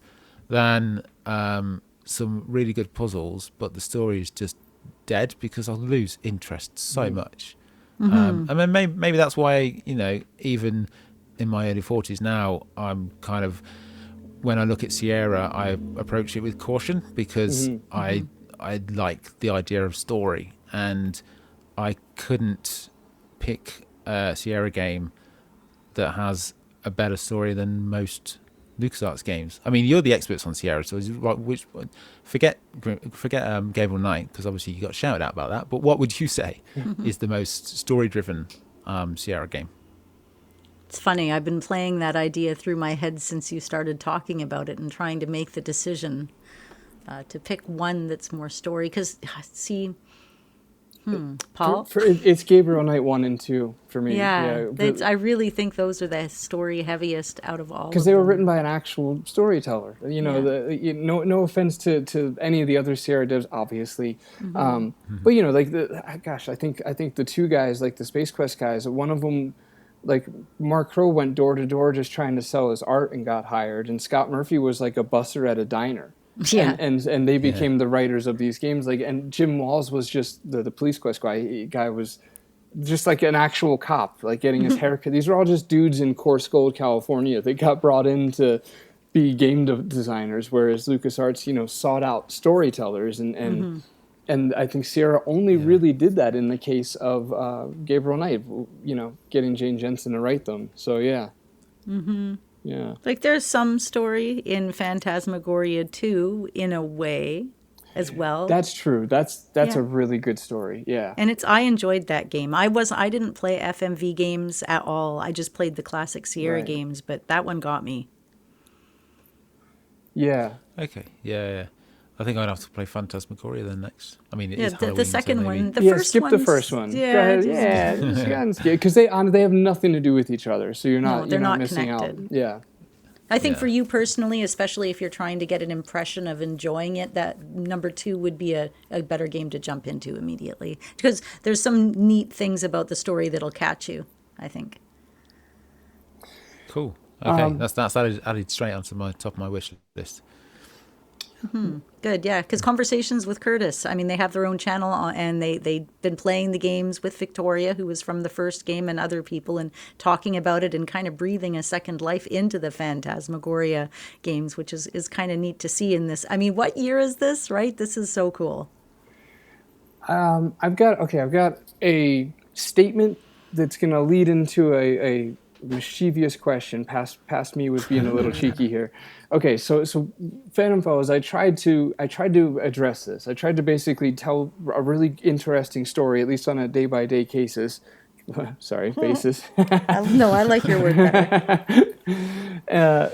than some really good puzzles, but the story is just dead, because I'll lose interest so much. And then maybe that's why, even in my early 40s now, I'm kind of, when I look at Sierra, I approach it with caution, because I like the idea of story, and I couldn't pick a Sierra game that has a better story than most LucasArts games. I mean, you're the experts on Sierra, so which forget Gabriel Knight, because obviously you got shouted out about that. But what would you say is the most story-driven Sierra game? It's funny. I've been playing that idea through my head since you started talking about it and trying to make the decision to pick one that's more story. Because, see, Paul? It's Gabriel Knight 1 and 2 for me. Yeah, I really think those are the story heaviest out of all. Because they were written by an actual storyteller. No offense to any of the other Sierra devs, obviously, but I think the two guys, like the Space Quest guys, one of them, like Mark Crow, went door to door just trying to sell his art and got hired, and Scott Murphy was like a busser at a diner. Yeah, and they became the writers of these games. Like, and Jim Walls was just the Police Quest guy was just like an actual cop, like getting his haircut. These are all just dudes in Coarse Gold, California. They got brought in to be game designers, whereas LucasArts, sought out storytellers, and And I think Sierra only really did that in the case of Gabriel Knight, getting Jane Jensen to write them. So yeah. Mm-hmm. Yeah. Like there's some story in Phantasmagoria 2 in a way as well. That's true. That's a really good story. Yeah. And I enjoyed that game. I didn't play FMV games at all. I just played the classic Sierra games, but that one got me. Yeah. Okay. Yeah. I think I'd have to play Phantasmagoria then next. I mean, it is Halloween, the second so maybe... one. Skip the first one. Yeah. Because they have nothing to do with each other, so you're not missing connected. out. Yeah. I think for you personally, especially if you're trying to get an impression of enjoying it, that number 2 would be a better game to jump into immediately. Because there's some neat things about the story that'll catch you, I think. Cool. Okay, that's added straight onto my top of my wish list. Mm-hmm. Good, yeah, because Conversations with Curtis, I mean, they have their own channel, and they've been playing the games with Victoria, who was from the first game, and other people, and talking about it and kind of breathing a second life into the Phantasmagoria games, which is kind of neat to see in this. I mean, what year is this, right? This is so cool. I've got a statement that's going to lead into a mischievous question. Past me was being a little cheeky here. Okay, so Phantom Foes, I tried to address this. I tried to basically tell a really interesting story, at least on a day-by-day basis. Basis. No, I like your word better.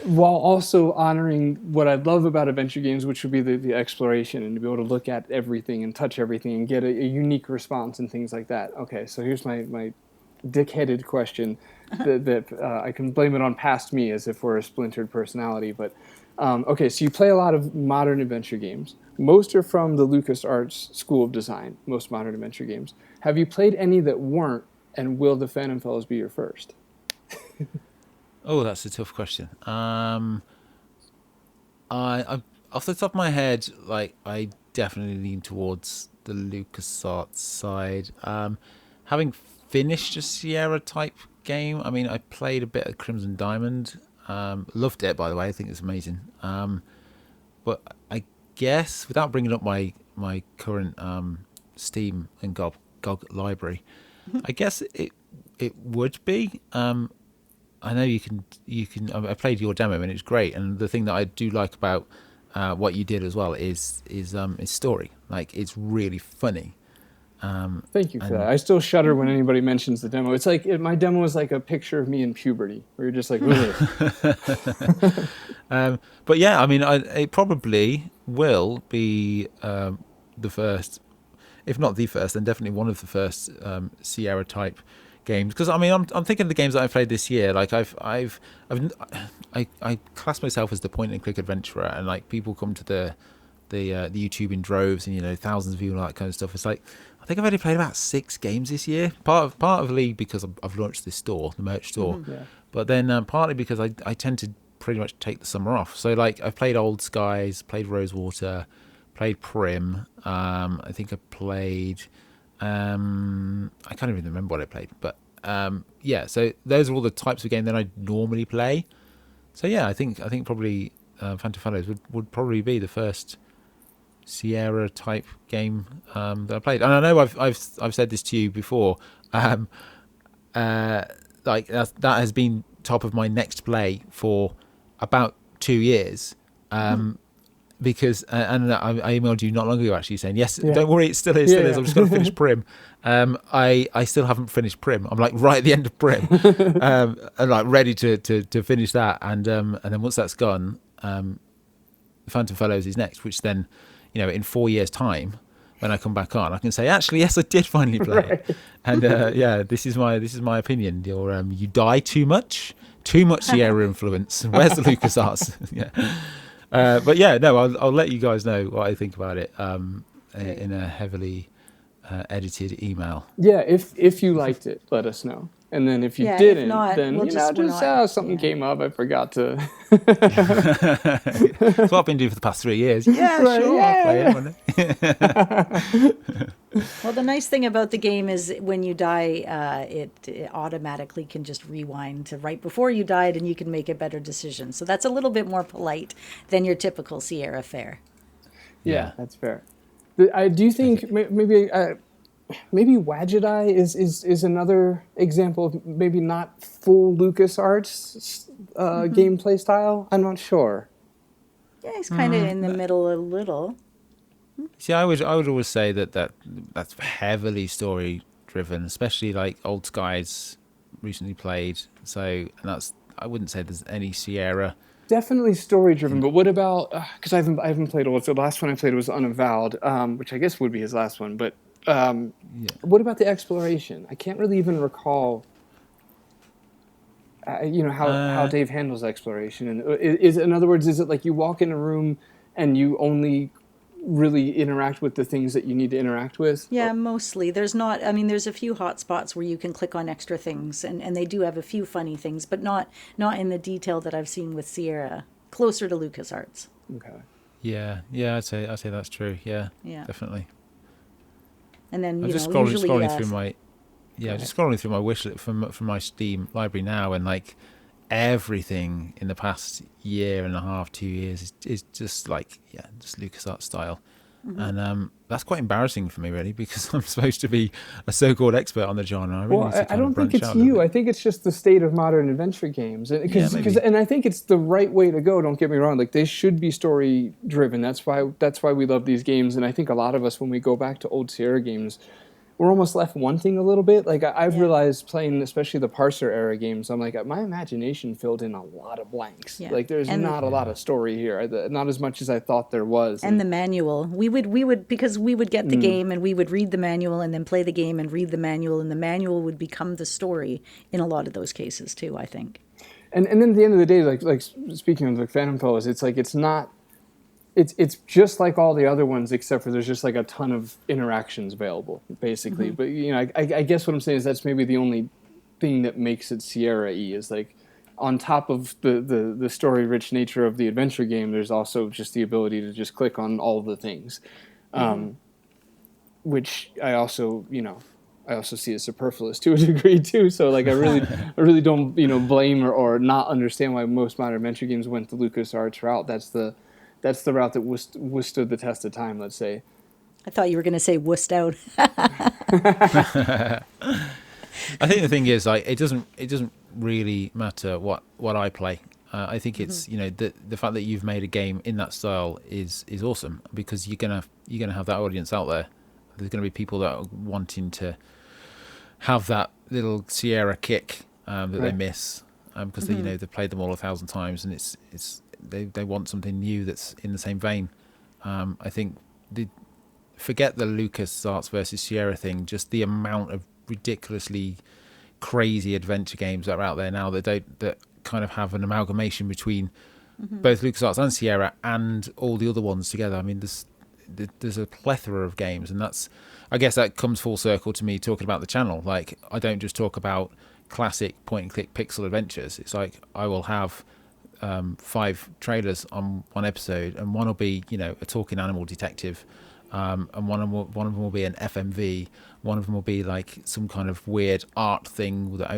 While also honoring what I love about adventure games, which would be the exploration and to be able to look at everything and touch everything and get a unique response and things like that. Okay, so here's my dick-headed question that I can blame it on past me as if we're a splintered personality. But okay, so you play a lot of modern adventure games. Most are from the LucasArts School of Design, most modern adventure games. Have you played any that weren't, and will the Phantom Fellows be your first? Oh, that's a tough question. I off the top of my head, like I definitely lean towards the LucasArts side. Having finished a Sierra type game, I mean, I played a bit of Crimson Diamond. Loved it, by the way. I think it's amazing. But I guess without bringing up my current Steam and GOG library, I guess it would be. I know you can. I played your demo and it's great. And the thing that I do like about what you did as well is story. Like, it's really funny. Thank you for that. I still shudder when anybody mentions the demo. It's like my demo is like a picture of me in puberty, where you're just like, but yeah, I mean, it probably will be the first, if not the first, then definitely one of the first Sierra type games. Because I mean, I'm thinking of the games that I've played this year. Like I class myself as the point and click adventurer, and like people come to the YouTube in droves, and thousands of views and all that kind of stuff. It's like, I think I've only played about 6 games this year. Partly because I've launched this store, the merch store, but then partly because I tend to pretty much take the summer off. So like I've played Old Skies, played Rosewater, played Prim. I think I played. I can't even remember what I played, but yeah. So those are all the types of game that I normally play. So yeah, I think probably Phantom Fellows would probably be the first Sierra type game that I played. And I know I've said this to you before. Like that has been top of my next play for about 2 years. Because and I emailed you not long ago actually saying, yes, don't worry, it still is. I'm just going to finish Prim. I still haven't finished Prim. I'm like right at the end of Prim, and like ready to finish that. And then once that's gone, Phantom Fellows is next, which then, in 4 years' time, when I come back on, I can say, actually, yes, I did finally play it. And yeah, this is my opinion. You die too much Sierra influence. Where's the LucasArts? Yeah. But yeah, no, I'll let you guys know what I think about it in a heavily edited email. Yeah, if you liked it, let us know. And then if you didn't, then something came up. I forgot to. That's what I've been doing for the past 3 years. Yeah, sure, I'll play it. Well, the nice thing about the game is when you die, it automatically can just rewind to right before you died, and you can make a better decision. So that's a little bit more polite than your typical Sierra fare. Yeah, that's fair. I do think maybe Wadget is another example of maybe not full LucasArts gameplay style. I'm not sure. Yeah, he's kind of in the middle a little. See, I would always say that's heavily story driven, especially like Old Skies recently played. So, and that's, I wouldn't say there's any Sierra. Definitely story driven, but what about, because I haven't played all, so the last one I played was Unavowed, which I guess would be his last one, but what about the exploration? I can't really even recall how Dave handles exploration. And in other words, is it like you walk in a room and you only really interact with the things that you need to interact with? Yeah, mostly. There's a few hot spots where you can click on extra things, and they do have a few funny things, but not in the detail that I've seen with Sierra. Closer to LucasArts. Okay. Yeah, I'd say that's true. Yeah, definitely. And then I'm just scrolling through my just scrolling through my wish list from my Steam library now, and like everything in the past year and a half, 2 years is just like just LucasArts style. And that's quite embarrassing for me, really, because I'm supposed to be a so-called expert on the genre. I don't think it's you. I think it's just the state of modern adventure games. And I think it's the right way to go. Don't get me wrong. Like, they should be story driven. That's why we love these games. And I think a lot of us, when we go back to old Sierra games, we're almost left wanting a little bit. Like, I've realized playing, especially the Parser era games, I'm like, my imagination filled in a lot of blanks. Yeah. Like, there's not a lot of story here, not as much as I thought there was. And the manual, we would because we would get the game and we would read the manual and then play the game and read the manual, and the manual would become the story in a lot of those cases too, I think. And then at the end of the day, like speaking of the Phantom Fellows, it's like it's not. It's just like all the other ones, except for there's just like a ton of interactions available, basically. But I guess what I'm saying is that's maybe the only thing that makes it Sierra-y, is like on top of the story-rich nature of the adventure game, there's also just the ability to just click on all the things, which I also see as superfluous to a degree too. So like I really don't blame or not understand why most modern adventure games went the LucasArts route. That's the route that withstood the test of time, let's say. I thought you were going to say wussed out. I think the thing is, like, it doesn't really matter what I play. I think it's the fact that you've made a game in that style is awesome, because you're gonna have that audience out there. There's gonna be people that are wanting to have that little Sierra kick that they miss because they've played them all 1,000 times, and it's they want something new that's in the same vein. I think forget the LucasArts versus Sierra thing. Just the amount of ridiculously crazy adventure games that are out there now that kind of have an amalgamation between both LucasArts and Sierra and all the other ones together. I mean, there's a plethora of games, and I guess that comes full circle to me talking about the channel. Like, I don't just talk about classic point and click pixel adventures. It's like I will have 5 trailers on one episode, and one will be a talking animal detective, and one of them will be an FMV. One of them will be like some kind of weird art thing that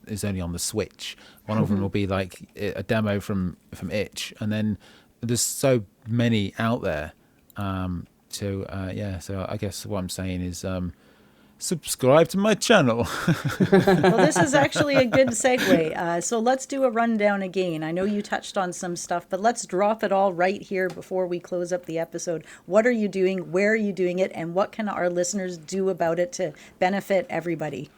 is only on the Switch. One of them will be like a demo from Itch, and then there's so many out there. So I guess what I'm saying is subscribe to my channel. Well, this is actually a good segue. So let's do a rundown again. I know you touched on some stuff, but let's drop it all right here before we close up the episode. What are you doing? Where are you doing it? And what can our listeners do about it to benefit everybody?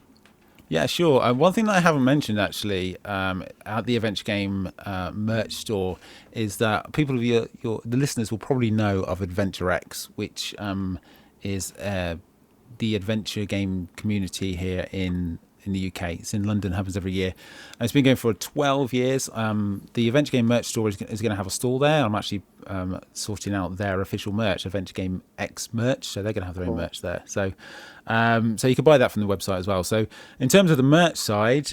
Yeah, sure. One thing that I haven't mentioned actually at the Adventure Game merch store is that people of the listeners will probably know of Adventure X, which is the adventure game community here in the UK. It's in London, happens every year. And it's been going for 12 years. The Adventure Game merch store is going to have a stall there. I'm actually sorting out their official merch, Adventure Game X merch. So they're going to have their own merch there. So you can buy that from the website as well. So in terms of the merch side,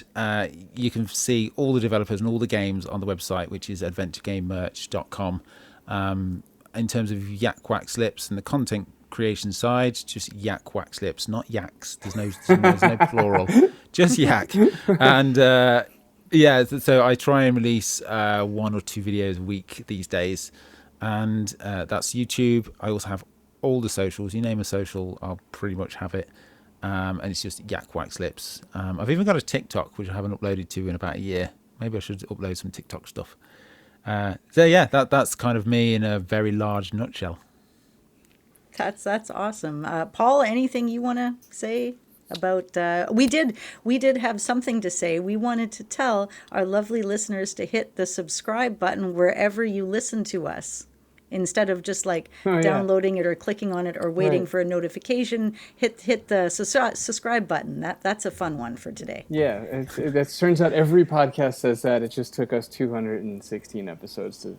you can see all the developers and all the games on the website, which is adventuregamemerch.com. In terms of YakWaxLips and the content creation side, just YakWaxLips, not yaks. There's no plural, just yak. And so I try and release 1 or 2 videos a week these days, and that's YouTube. I also have all the socials. You name a social, I'll pretty much have it. And it's just YakWaxLips. I've even got a TikTok, which I haven't uploaded to in about a year. Maybe I should upload some TikTok stuff. So yeah, that's kind of me in a very large nutshell. That's awesome. Paul, anything you want to say about? We did have something to say. We wanted to tell our lovely listeners to hit the subscribe button wherever you listen to us. Instead of just like downloading it or clicking on it or waiting for a notification, hit the subscribe button. That's a fun one for today. Yeah, it turns out every podcast says that. It just took us 216 episodes to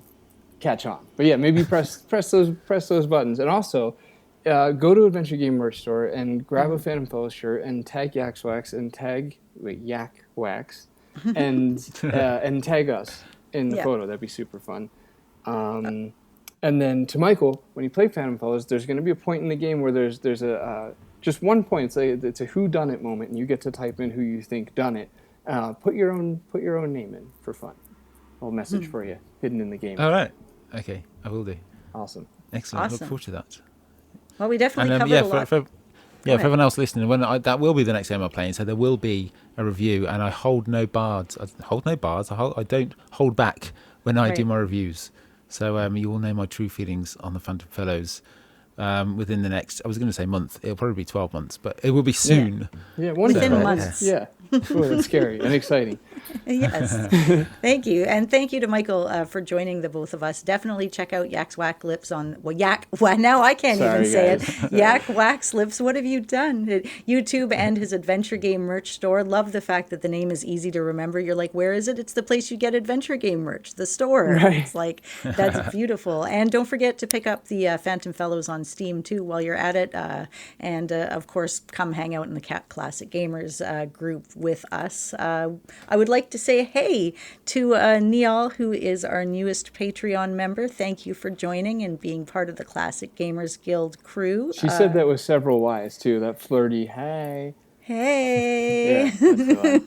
catch on. But yeah, maybe press those buttons, and also go to Adventure Game Merch Store and grab a Phantom Fellows shirt and tag YakWax and tag YakWax and tag us in the photo. That'd be super fun. And then to Michael, when you play Phantom Fellows, there's going to be a point in the game where there's a just one point. It's a who done it moment, and you get to type in who you think done it. Put your own name in for fun. A little message for you hidden in the game. All right. Okay, I will do. Awesome. Excellent. Look forward to that. Well, we definitely covered a lot. For everyone else listening, that will be the next game I'm playing. So there will be a review, and I hold no bards. I don't hold back when I do my reviews. So you will know my true feelings on the Phantom Fellows within the next, I was going to say month. It'll probably be 12 months, but it will be soon. Yeah, within months. Yeah. Oh, that's scary and exciting. Yes. Thank you. And thank you to Michael for joining the both of us. Definitely check out YakWaxLips on, now I can't even say it. YakWaxLips, what have you done? YouTube and his adventure game merch store. Love the fact that the name is easy to remember. You're like, where is it? It's the place you get adventure game merch, the store. Right. It's like, that's beautiful. And don't forget to pick up the Phantom Fellows on Steam too while you're at it. And of course, come hang out in the Classic Gamers group with us. I would like to say hey to Neal, who is our newest Patreon member. Thank you for joining and being part of the Classic Gamers Guild crew. She said that with several Y's too, that flirty hey. Hey. Yeah,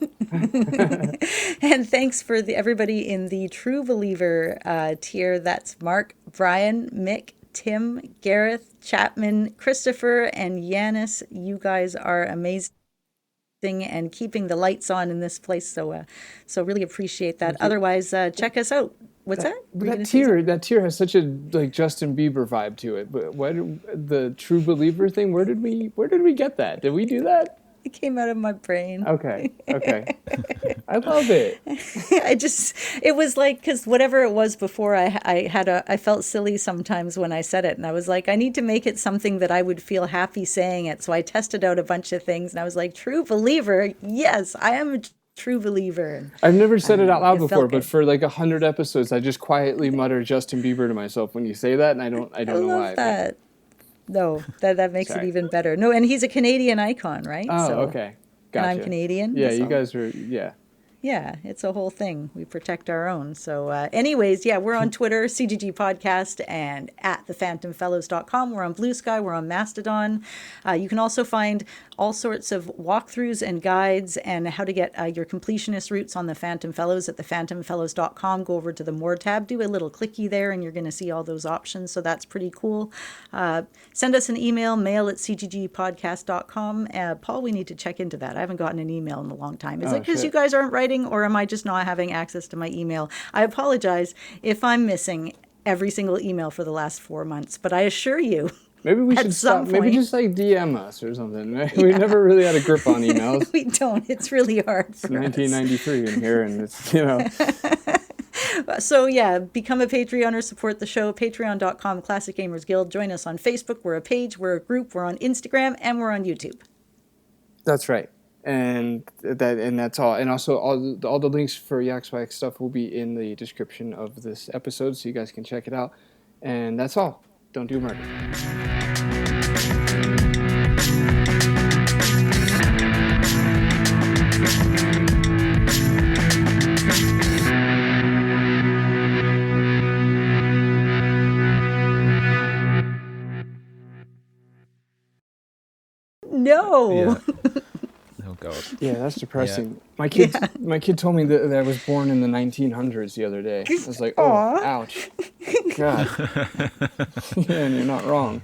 and thanks for everybody in the True Believer tier. That's Mark, Brian, Mick, Tim, Gareth, Chapman, Christopher, and Yanis. You guys are amazing and keeping the lights on in this place, so really appreciate that. Otherwise, check us out. What's that? That tier has such a like Justin Bieber vibe to it. But what the True Believer thing? Where did we get that? Did we do that? It came out of my brain. Okay. I love it. It was like, because whatever it was before, I felt silly sometimes when I said it, and I was like, I need to make it something that I would feel happy saying it. So I tested out a bunch of things, and I was like, True Believer, yes, I am a true believer. I've never said it out loud before, but for like 100 episodes, I just quietly mutter Justin Bieber to myself when you say that, and I don't know why. That. No, that makes it even better. No, and he's a Canadian icon, right? Oh, okay. Gotcha. And I'm Canadian. Yeah, you guys are, yeah. Yeah, it's a whole thing. We protect our own. So anyways, we're on Twitter, CGG Podcast, and at thephantomfellows.com. We're on Blue Sky. We're on Mastodon. You can also find all sorts of walkthroughs and guides and how to get your completionist routes on the Phantom Fellows at thephantomfellows.com. Go over to the More tab, do a little clicky there, and you're going to see all those options. So that's pretty cool. Send us an email, mail@cggpodcast.com. Paul, we need to check into that. I haven't gotten an email in a long time. Is it because you guys aren't writing, or am I just not having access to my email? I apologize if I'm missing every single email for the last 4 months, but I assure you, maybe we should stop. Maybe just like DM us or something. We never really had a grip on emails. We don't. It's really hard for us. 1993 in here, and it's, So become a Patreon or support the show. Patreon.com, Classic Gamers Guild. Join us on Facebook. We're a page, we're a group, we're on Instagram, and we're on YouTube. That's right. And that's all. And also all the links for YakWax stuff will be in the description of this episode, so you guys can check it out. And that's all. Don't do murder. No. Yeah. Oh God. Yeah, that's depressing. Yeah. My kid told me that I was born in the 1900s the other day. I was like, oh, ouch. God. Yeah, and you're not wrong.